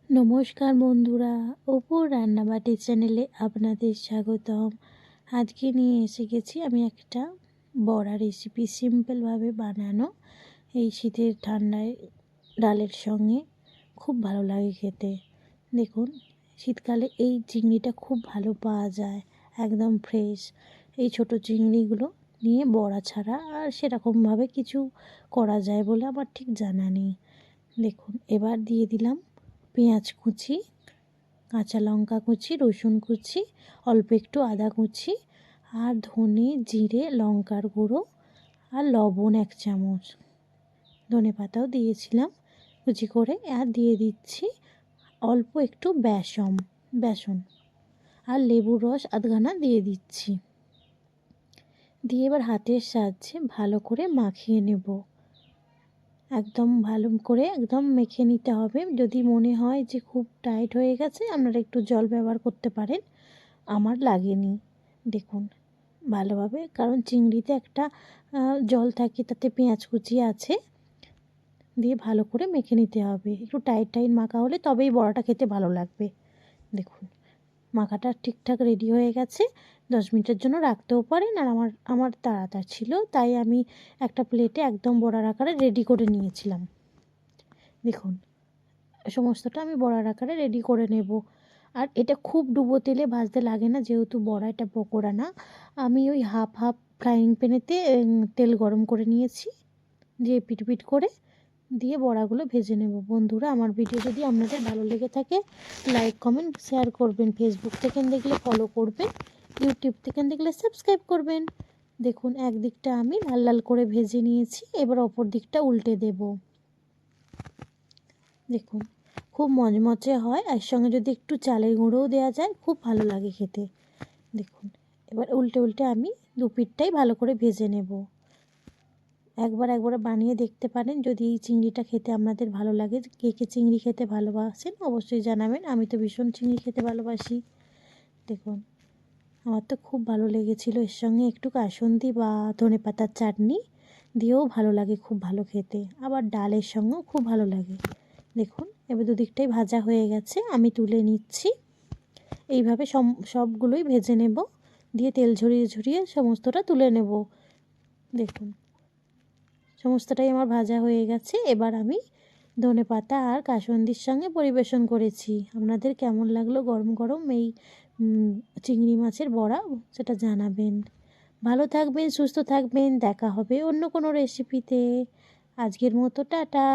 নমস্কার বন্ধুরা, অপুর রান্নাবাটি চ্যানেলে আপনাদের স্বাগতম। আজকে নিয়ে এসে গেছি আমি একটা বড়া রেসিপি, সিম্পলভাবে বানানো। এই শীতের ঠান্ডায় ডালের সঙ্গে খুব ভালো লাগে খেতে। দেখুন, শীতকালে এই চিংড়িটা খুব ভালো পাওয়া যায়, একদম ফ্রেশ। এই ছোট চিংড়িগুলো নিয়ে বড়া ছাড়া আর সেরকমভাবে কিছু করা যায় বলে আমার ঠিক জানা নেই। দেখুন, এবার দিয়ে দিলাম পেঁয়াজ কুচি, কাঁচা লঙ্কা কুচি, রসুন কুচি, অল্প একটু আদা কুচি, আর ধনে জিরে লঙ্কার গুঁড়ো আর লবণ 1 চামচ। ধনে পাতাও দিয়েছিলাম কুচি করে। আর দিয়ে দিচ্ছি অল্প একটু বেসন আর লেবুর রস আধখানা দিয়ে দিচ্ছি। দিয়ে এবার হাতের সাহায্যে ভালো করে মাখিয়ে নেব। একদম ভালো করে একদম মেখে নিতে হবে। যদি মনে হয় যে খুব টাইট হয়ে গেছে, আপনারা একটু জল ব্যবহার করতে পারেন। আমার লাগেনি। দেখুন ভালোভাবে, কারণ চিংড়িতে একটা জল থাকে, তাতে পেঁয়াজ কুচি আছে। দিয়ে ভালো করে মেখে নিতে হবে। একটু টাইট মাখা হলে তবেই বড়াটা খেতে ভালো লাগবে। দেখুন, মাখাটা ঠিকঠাক রেডি হয়ে গেছে। 10 মিনিটের জন্য রাখতেও পারেন। আর আমার তাড়াতাড়ি ছিল, তাই আমি একটা প্লেটে একদম বড়ার আকারে রেডি করে নিয়েছিলাম। দেখুন, সমস্তটা আমি বড়ার আকারে রেডি করে নেব। আর এটা খুব ডুবো তেলে ভাজতে লাগে না, যেহেতু বড়া, এটা পকোড়া না। আমি ওই হাফ ফ্রাইং প্যানেতে তেল গরম করে নিয়েছি, দিয়ে পিট করে দিয়ে বড়াগুলো ভেজে নেব। বন্ধুরা, আমার ভিডিও যদি আপনাদের ভালো লেগে থাকে, লাইক কমেন্ট শেয়ার করবেন। ফেসবুক থেকে দেখলে ফলো করবেন, ইউটিউব থেকে দেখলে সাবস্ক্রাইব করবেন। দেখুন, একদিকটা আমি লাল লাল করে ভেজে নিয়েছি, এবার অপর দিকটা উল্টে দেব। দেখুন, খুব মচমচে হয়, এর সঙ্গে যদি একটু চালের গুঁড়োও দেওয়া যায় খুব ভালো লাগে খেতে। দেখুন, এবার উল্টে আমি দু পিঠটাই ভালো করে ভেজে নেব। একবার বানিয়ে দেখতে পারেন যদি এই চিংড়িটা খেতে আপনাদের ভালো লাগে। কে কে চিংড়ি খেতে ভালোবাসেন অবশ্যই জানাবেন। আমি তো ভীষণ চিংড়ি খেতে ভালোবাসি। দেখুন, আমার তো খুব ভালো লেগেছিল। এর সঙ্গে একটু কাসুন্দি বা ধনেপাতার চাটনি দিয়েও ভালো লাগে, খুব ভালো খেতে। আবার ডালের সঙ্গেও খুব ভালো লাগে। দেখুন, এবার দুদিকটাই ভাজা হয়ে গেছে, আমি তুলে নিচ্ছি। এইভাবে সবগুলোই ভেজে নেব, দিয়ে তেল ঝরিয়ে সমস্তটা তুলে নেব। দেখুন, সমস্তটাই আমার ভাজা হয়ে গেছে। এবার আমি ধনেপাতা আর কাসুন্দির সঙ্গে পরিবেশন করেছি। আপনাদের কেমন লাগলো গরম গরম এই চিংড়ি মাছের বড়া, সেটা জানাবেন। ভালো থাকবেন, সুস্থ থাকবেন। দেখা হবে অন্য কোনো রেসিপিতে। আজকের মতো টাটা।